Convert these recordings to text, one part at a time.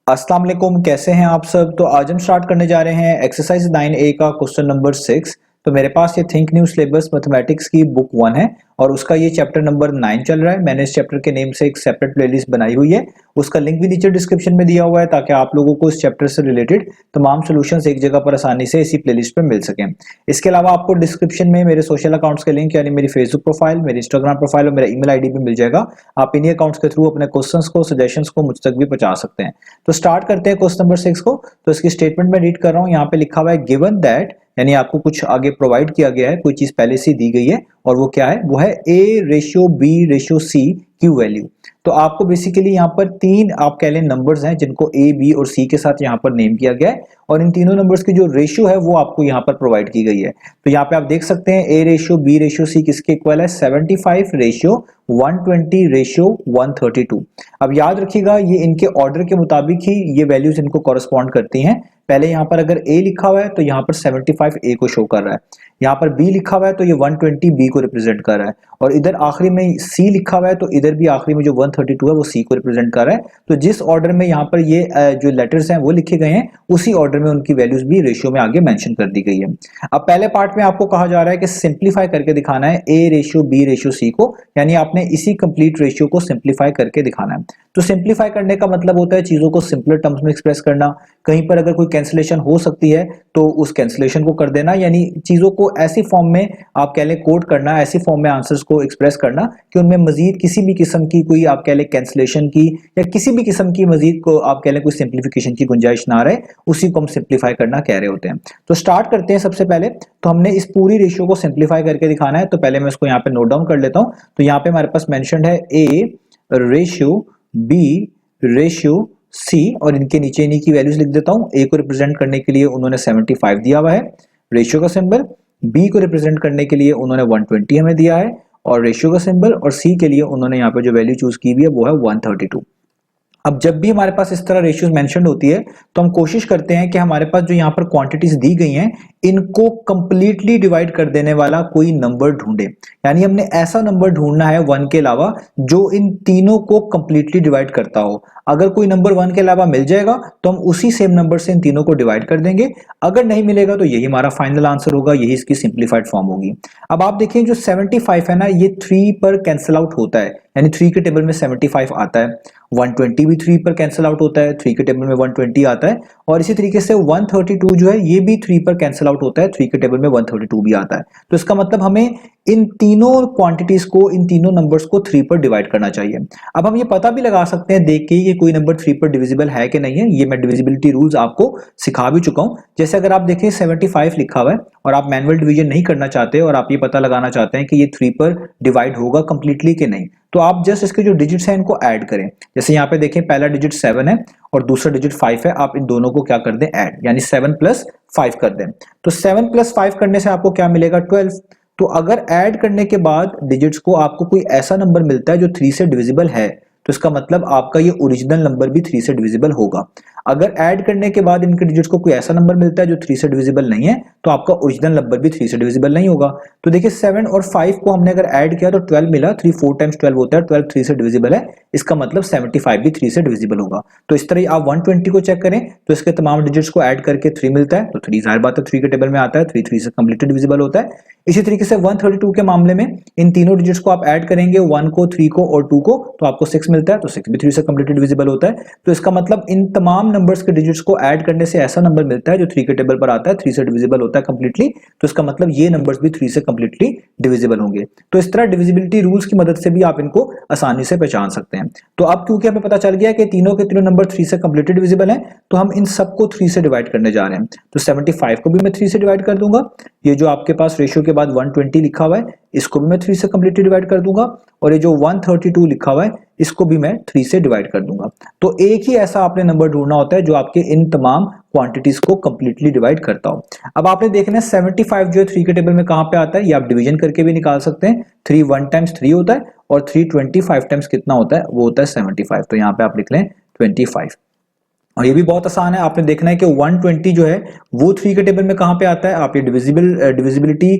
अस्सलाम वालेकुम, कैसे हैं आप सब। तो आज हम स्टार्ट करने जा रहे हैं एक्सरसाइज 9A का क्वेश्चन नंबर 6। तो मेरे पास ये थिंक न्यू सिलेबस मैथमेटिक्स की बुक 1 है और उसका ये चैप्टर नंबर 9 चल रहा है। मैंने इस चैप्टर के नेम से एक सेपरेट प्लेलिस्ट बनाई हुई है, उसका लिंक भी नीचे डिस्क्रिप्शन में दिया हुआ है ताकि आप लोगों को इस चैप्टर से रिलेटेड तमाम सॉल्यूशंस एक जगह पर आसानी से इसी प्लेलिस्ट पे मिल सकें। इसके अलावा आपको डिस्क्रिप्शन में मेरे सोशल अकाउंट्स के लिंक यानी मेरी फेसबुक प्रोफाइल, मेरी इंस्टाग्राम प्रोफाइल और मेरा ईमेल आईडी भी मिल जाएगा। आप इन्हीं अकाउंट्स के थ्रू अपने क्वेश्चंस को, सजेशंस को मुझ तक भी पहुंचा सकते हैं। तो स्टार्ट करते हैं क्वेश्चन नंबर 6 को। तो इसकी स्टेटमेंट में रीड कर रहा हूं। यहाँ पे लिखा हुआ है गिवन दैट, यानी आपको कुछ आगे प्रोवाइड किया गया है, कोई चीज पहले से दी गई है और वो क्या है, वो है A/B/C की वैल्यू। तो आपको बेसिकली यहाँ पर तीन आप कह लें नंबर्स हैं जिनको A, B और C के साथ यहाँ पर नेम किया गया है और इन तीनों नंबर्स की जो रेशियो है वो आपको यहाँ पर प्रोवाइड की गई है। तो यहाँ पे आप देख सकते हैं A/B/C किसके इक्वल है, 75/120/132। अब याद रखिएगा ये इनके ऑर्डर के मुताबिक ही ये वैल्यूज इनको कॉरेस्पॉन्ड करती हैं। पहले यहाँ पर अगर A लिखा हुआ है तो यहाँ पर 75 A को शो कर रहा है, यहाँ पर B लिखा हुआ है तो ये 120 B को रिप्रेजेंट कर रहा है और इधर आखिरी में C लिखा हुआ है तो इधर भी आखिरी में जो 132 है वो C को रिप्रेजेंट कर रहा है। तो जिस ऑर्डर में यहाँ पर ये जो लेटर्स हैं वो लिखे गए हैं उसी ऑर्डर में उनकी वैल्यूज भी रेशियो में आगे मेंशन कर दी गई है। अब पहले पार्ट में आपको कहा जा रहा है कि सिंप्लीफाई करके दिखाना है A/B/C को, यानी आपने इसी कंप्लीट रेशियो को सिंप्लीफाई करके दिखाना है। तो सिंप्लीफाई करने का मतलब होता है चीजों को सिंपलर टर्म्स में एक्सप्रेस करना। कहीं पर अगर कोई कैंसिलेशन हो सकती है तो उस कैंसिलेशन को कर देना, यानी चीजों को ऐसी फॉर्म में आप कह लें कोड करना, ऐसी फॉर्म में आंसर्स को एक्सप्रेस करना कि उनमें मजीद किसी भी किस्म की कोई आप कह लें कैंसिलेशन की या किसी भी किस्म की मजीद को आप कह लें कोई सिंप्लीफिकेशन की गुंजाइश ना रहे, उसी को हम सिंप्लीफाई करना कह रहे होते हैं। तो स्टार्ट करते हैं। सबसे पहले तो हमने इस पूरी रेशियो को सिंप्लीफाई करके दिखाना है। तो पहले मैं इसको यहाँ पे नोट डाउन कर लेता हूँ। तो यहाँ पे हमारे पास मेंशन्ड है A/B/C और इनके नीचे इन्हीं की वैल्यूज लिख देता हूं। A को रिप्रेजेंट करने के लिए उन्होंने 75 दिया हुआ है, रेशियो का सिंबल। B को रिप्रेजेंट करने के लिए उन्होंने 120 हमें दिया है और रेशियो का सिंबल, और C के लिए उन्होंने यहाँ पे जो वैल्यू चूज की हुई है वो है 132। अब जब भी हमारे पास इस तरह रेशियोज मेंशन्ड होती है तो हम कोशिश करते हैं कि हमारे पास जो यहाँ पर क्वांटिटीज दी गई हैं इनको कंप्लीटली डिवाइड कर देने वाला कोई नंबर ढूंढे। यानी हमने ऐसा नंबर ढूंढना है 1 के अलावा जो इन तीनों को कंप्लीटली डिवाइड करता हो। अगर कोई नंबर 1 के अलावा मिल जाएगा तो हम उसी सेम नंबर से इन तीनों को डिवाइड कर देंगे। अगर नहीं मिलेगा तो यही हमारा फाइनल आंसर होगा, यही इसकी सिंप्लीफाइड फॉर्म होगी। अब आप देखें जो 75 है ना, ये 3 पर कैंसिल आउट होता है, यानी 3 के टेबल में 75 आता है। 120 भी 3 पर कैंसिल आउट होता है, 3 के टेबल में 120 आता है। और इसी तरीके से 132 जो है ये भी 3 पर कैंसिल आउट होता है, 3 के टेबल में 132 भी आता है। तो इसका मतलब हमें इन तीनों क्वांटिटीज को, इन तीनों नंबर्स को 3 पर डिवाइड करना चाहिए। अब हम ये पता भी लगा सकते हैं देख के कि कोई नंबर 3 पर डिविजिबल है कि नहीं है। ये मैं डिविजिबिलिटी रूल्स आपको सिखा भी चुका हूं। जैसे अगर आप देखें 75 लिखा हुआ है और आप मैनुअल डिवीजन नहीं करना चाहते और आप ये पता लगाना चाहते हैं कि ये 3 पर डिवाइड होगा कंप्लीटली कि नहीं, तो आप जस्ट इसके जो डिजिट्स हैं इनको ऐड करें। जैसे यहाँ पे देखें पहला डिजिट 7 है और दूसरा डिजिट 5 है, आप इन दोनों को क्या कर दें, ऐड, यानी 7 + 5 कर दें। तो 7 + 5 करने से आपको क्या मिलेगा, 12। तो अगर ऐड करने के बाद डिजिट्स को आपको कोई ऐसा नंबर मिलता है जो 3 से डिविजिबल है तो इसका मतलब आपका ये ओरिजिनल नंबर भी 3 से डिविजिबल होगा। अगर ऐड करने के बाद इनके डिजिट्स को कोई ऐसा नंबर मिलता है जो 3 से डिविजिबल नहीं है तो आपका ओरिजिनल नंबर भी 3 से डिविजिबल नहीं होगा। तो देखिए 7 और 5 को हमने अगर ऐड किया तो 12 मिला, 3 4 टाइम्स 12 होता है, 12 3 से डिविजिबल है, इसका मतलब 75 भी 3 से डिविजिबल होगा। तो इस तरह आप 120 को चेक करें तो इसके तमाम डिजिट्स को ऐड करके 3 मिलता है, तो 3 जाहिर बात है 3 के टेबल में आता है, 3 3 से कंप्लीटली डिविजिबल होता है। इसी तरीके से 132 के मामले में इन तीनों डिजिट्स को आप ऐड करेंगे, 1 को, 3 को और 2 को, तो आपको 6 मिलता है, तो 6 भी 3 से कंप्लीटली डिविजिबल होता है। तो इसका मतलब इन तमाम नंबर्स के डिजिट्स को ऐड करने से ऐसा नंबर मिलता है जो 3 के टेबल पर आता है, 3 से डिविजिबल होता है कंप्लीटली। तो इसका मतलब ये नंबर्स भी 3 से कंप्लीटली डिविजिबल होंगे। तो इस तरह डिविजिबिलिटी रूल्स की मदद से भी आप इनको आसानी से पहचान सकते हैं। तो अब क्योंकि हमें पता चल गया कि तीनों के तीनों नंबर 3 से कंप्लीटली डिविजिबल हैं तो हम इन सबको 3 से डिवाइड करने जा रहे हैं। तो 75 को भी मैं 3 से डिवाइड कर दूंगा, ये जो आपके पास रेशियो के बाद 120 लिखा हुआ है इसको भी मैं 3 से कंप्लीटली डिवाइड कर दूंगा, और ये जो 132 लिखा हुआ है इसको भी मैं 3 से डिवाइड कर दूंगा। तो एक ही ऐसा आपने नंबर ढूंढना होता है जो आपके इन तमाम क्वांटिटीज को कंप्लीटली डिवाइड करता हो। अब आपने देखना है 75 जो है 3 के टेबल में कहां पे आता है, ये आप डिवीजन करके भी निकाल सकते हैं। 3 1 टाइम्स 3 होता है और 3 25 टाइम्स कितना होता है, वो होता है 75। तो यहाँ पे आप लिख लें 25। और ये भी बहुत आसान है, आपने देखना है कि 120 जो है वो 3 के टेबल में कहाँ पे आता है। आप ये डिविजिबिलिटी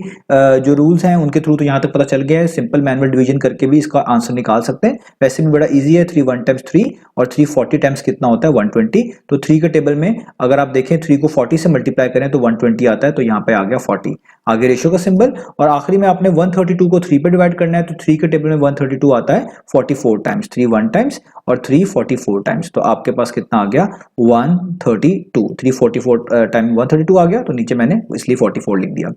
जो रूल्स हैं उनके थ्रू तो यहाँ तक पता चल गया है, सिंपल मैनुअल डिवीजन करके भी इसका आंसर निकाल सकते हैं। वैसे भी बड़ा इजी है, 3 1 टाइम्स 3 और 3 40 टाइम्स कितना होता है 120। तो 3 के टेबल में अगर आप देखें 3 को 40 से मल्टीप्लाई करें तो 120 आता है, तो यहाँ पे आ गया 40। आगे रेशियो का सिंबल, और आखिरी में आपने 132 को 3 पे डिवाइड करना है, तो 3 के टेबल में 132 आता है 44 टाइम्स, 3 1 टाइम्स और 3 44 टाइम्स। तो आपके पास कितना आ गया 132, 344 टाइम 132 आ गया, तो नीचे मैंने इसलिए 44 लिख दिया।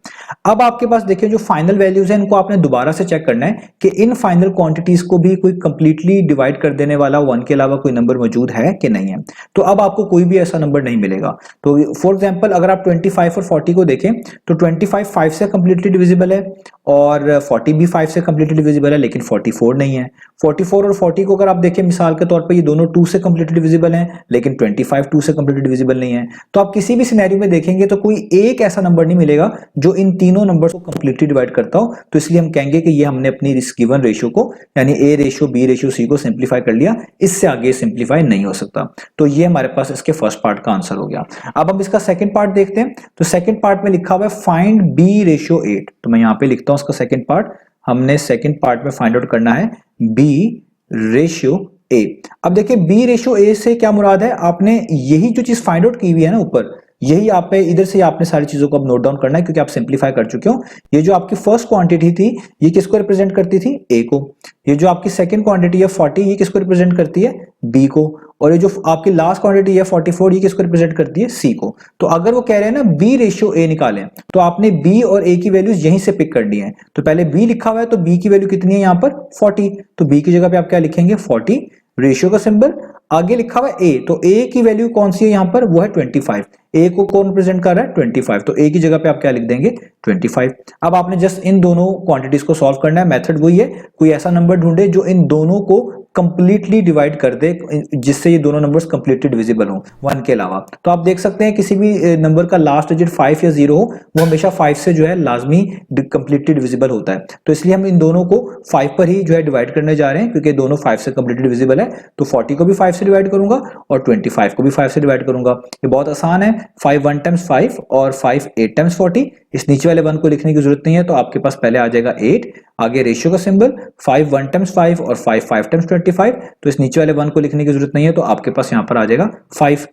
अब आपके पास देखिए जो फाइनल वैल्यूज हैं इनको आपने दोबारा से चेक करना है कि इन फाइनल क्वांटिटीज को भी कोई कंप्लीटली डिवाइड कर देने वाला 1 के अलावा कोई नंबर मौजूद है कि नहीं है। तो अब आपको कोई भी ऐसा नंबर नहीं मिलेगा। तो फॉर एग्जांपल अगर आप 25 और 40 को देखें तो 25 5 से कंप्लीटली डिविजिबल है और 40 भी 5 से कंप्लीटली डिविजिबल है, लेकिन 44 नहीं है। 44 और 40 को अगर आप देखें मिसाल के तौर पर ये दोनों 2 से कंप्लीटली डिविजिबल हैं, लेकिन 25 2 से कंप्लीटली डिविजिबल नहीं है। तो आप किसी भी सिनेरियो में देखेंगे तो कोई एक ऐसा नंबर नहीं मिलेगा जो इन तीनों नंबर्स को कंप्लीटली डिवाइड करता हो। तो इसलिए हम कहेंगे कि ये हमने अपनी इस गिवन रेशियो को यानी A ratio B ratio C को सिंप्लीफाई कर लिया, इससे आगे सिंप्लीफाई नहीं हो सकता। तो ये हमारे पास इसके फर्स्ट पार्ट का आंसर हो गया। अब हम इसका सेकंड पार्ट देखते हैं। तो सेकंड पार्ट में लिखा हुआ है फाइंड बी रेशियो 8। तो मैं यहां पे लिखता हूं उसका सेकंड पार्ट। हमने सेकंड पार्ट में फाइंड आउट करना है बी रेशियो ए। अब देखिए बी रेशियो ए से क्या मुराद है, आपने यही जो चीज फाइंड आउट की हुई है ना ऊपर, यही आप पे इधर से आपने सारी चीजों को अब नोट डाउन करना है क्योंकि आप सिंप्लीफाई कर चुके हो। ये जो आपकी फर्स्ट क्वांटिटी थी ये किसको रिप्रेजेंट करती थी, ए को। ये जो आपकी सेकंड क्वांटिटी है 40 ये किसको रिप्रेजेंट करती है, बी को। और ये जो आपकी लास्ट क्वांटिटी है 44 ये किसको रिप्रेजेंट करती है, सी को। तो अगर वो कह रहे हैं ना बी रेशियो ए निकालें तो आपने बी और ए की वैल्यूज यहीं से पिक करनी है। तो पहले बी लिखा हुआ है तो बी की वैल्यू कितनी है यहाँ पर 40, तो बी की जगह पे आप क्या लिखेंगे 40, रेशियो का सिंबल। आगे लिखा हुआ है ए, तो ए की वैल्यू कौन सी है यहाँ पर, वो है 25। ए को कौन रिप्रेजेंट कर रहा है 25, तो ए की जगह पे आप क्या लिख देंगे 25। अब आपने जस्ट इन दोनों क्वांटिटीज को सॉल्व करना है। मेथड वही है, कोई ऐसा नंबर ढूंढे जो इन दोनों को कंप्लीटली डिवाइड कर दे जिससे ये दोनों नंबर्स कंप्लीटली डिविजिबल हो 1 के अलावा। तो आप देख सकते हैं किसी भी नंबर का लास्ट डिजिट 5 या 0 हो वो हमेशा 5 से जो है लाजमी कंप्लीटली डिविजिबल होता है। तो इसलिए हम इन दोनों को 5 पर ही जो है डिवाइड करने जा रहे हैं क्योंकि दोनों 5 से कंप्लीटली डिविजिबल है। तो 40 को भी 5 से डिवाइड करूंगा और 25 को भी 5 से डिवाइड करूंगा। ये बहुत आसान है, 5 1 टाइम्स 5 और 5 8 टाइम्स 40। इस नीचे वाले 1 को लिखने की जरूरत नहीं है, तो आपके पास पहले आ जाएगा 8। आगे रेशियो का सिंबल 5 1 टाइम्स 5 और 5 5 टाइम्स 25। तो इस नीचे वाले 1 को लिखने की जरूरत नहीं है, तो आपके पास यहां पर आ जाएगा 5।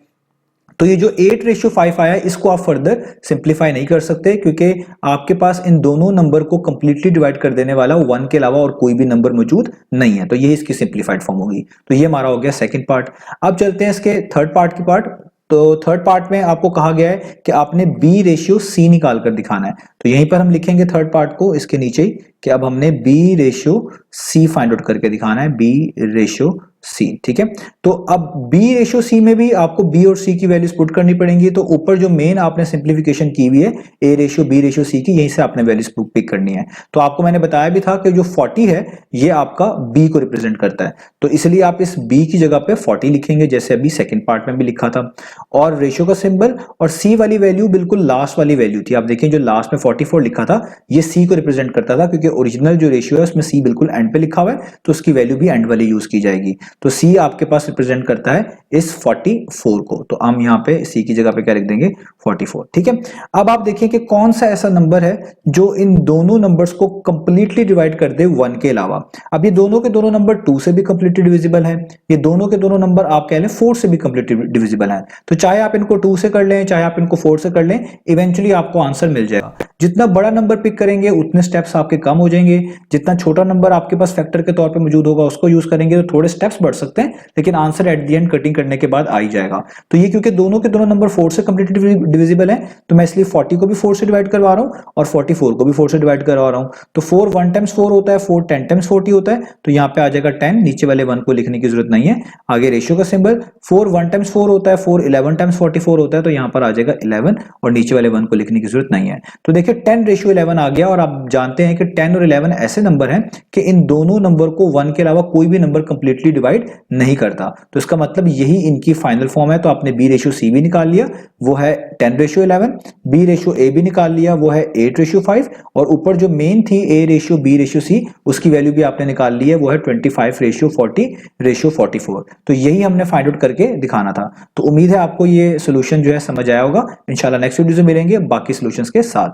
तो ये जो 8 रेशियो 5 आया इसको आप फर्दर सिंप्लीफाई नहीं कर सकते क्योंकि आपके पास इन दोनों नंबर को कंप्लीटली डिवाइड कर देने वाला 1 के अलावा और कोई भी नंबर मौजूद नहीं है। तो ये इसकी सिंप्लीफाइड फॉर्म होगी। तो ये हमारा हो गया सेकंड पार्ट। अब चलते हैं इसके थर्ड पार्ट की पार्ट। तो थर्ड पार्ट में आपको कहा गया है कि आपने बी रेशियो सी निकाल कर दिखाना है। तो यहीं पर हम लिखेंगे थर्ड पार्ट को इसके नीचे ही कि अब हमने B ratio C find out करके दिखाना है, बी रेशियो सी। ठीक है, तो अब बी रेशियो सी में भी आपको बी और सी की वैल्यूज पुट करनी पड़ेंगी। तो ऊपर जो मेन आपने सिंप्लीफिकेशन की हुई है A ratio B ratio C की, यहीं से आपने वैल्यूज पिक करनी है। तो आपको मैंने बताया भी था कि जो 40 है ये आपका बी को रिप्रेजेंट करता है, तो इसलिए आप इस बी की जगह पे 40 लिखेंगे जैसे अभी सेकंड पार्ट में भी लिखा था। और रेशियो का सिंबल और सी वाली वैल्यू बिल्कुल लास्ट वाली वैल्यू थी। आप देखिए जो लास्ट में 44 लिखा था ये सी को रिप्रेजेंट करता था क्योंकि ओरिजिनल जो रेशियो है उसमें सी बिल्कुल एंड पे लिखा हुआ है, तो उसकी वैल्यू भी एंड वाली यूज की जाएगी। तो सी आपके पास रिप्रेजेंट करता है इस 44 को, तो हम यहाँ पे सी की जगह पे क्या लिख देंगे 44। ठीक है, अब आप देखिए कि कौन सा ऐसा नंबर है जो इन दोनों नंबर्स को कंप्लीटली डिवाइड कर दे 1 के अलावा। अब ये दोनों के दोनों नंबर 2 से भी कंप्लीटली डिविजिबल है, ये दोनों के दोनों नंबर आप कह लें 4 से भी कंप्लीटली डिविजिबल है। तो चाहे आप इनको 2 से कर लें चाहे आप इनको 4 से कर लें, इवेंचुअली आपको आंसर मिल जाएगा। जितना बड़ा नंबर पिक करेंगे उतने स्टेप्स आपके कम हो जाएंगे, जितना छोटा नंबर आपके पास फैक्टर के तौर पे मौजूद होगा उसको यूज करेंगे तो थोड़े स्टेप्स बढ़ सकते हैं, लेकिन answer at the end cutting करने के बाद आ ही जाएगा। तो ये क्योंकि दोनों के दोनों नंबर 4 से कंप्लीटली डिविजिबल है तो मैं इसलिए 40 को भी 4 से डिवाइड करवा रहा हूं और 44 को भी 4 से डिवाइड करवा रहा हूं। तो 4 1 टाइम्स 4 होता है, 4 10 टाइम्स 40 होता है, तो यहाँ पे आ जाएगा 10, नीचे वाले 1 को लिखने की जरूरत नहीं है। आगे रेशियो का सिंबल 4 1 टाइम्स 4 होता है, 4 11 टाइम्स 44 होता है, तो यहाँ पर आ जाएगा 11 और नीचे वाले 1 को लिखने की जरूरत नहीं है। तो देखिए देखिए 10:11 आ गया और आप जानते हैं कि 10 और 11 ऐसे नंबर हैं कि इन दोनों नंबर को 1 के अलावा कोई भी नंबर कंप्लीटली डिवाइड नहीं करता। तो इसका मतलब यही इनकी फाइनल फॉर्म है। तो आपने b रेशियो c भी निकाल लिया, वो है 10:11, b रेशियो a भी निकाल लिया, वो है 8:5, और ऊपर जो मेन थी a ratio b ratio c, उसकी वैल्यू भी आपने निकाल ली है, वो है 25:40:44। तो यही हमने फाइंड आउट करके दिखाना था। तो उम्मीद है आपको ये सोल्यूशन जो है समझ आया होगा। इंशाल्लाह नेक्स्ट वीडियो से मिलेंगे बाकी सोल्यूशंस के साथ।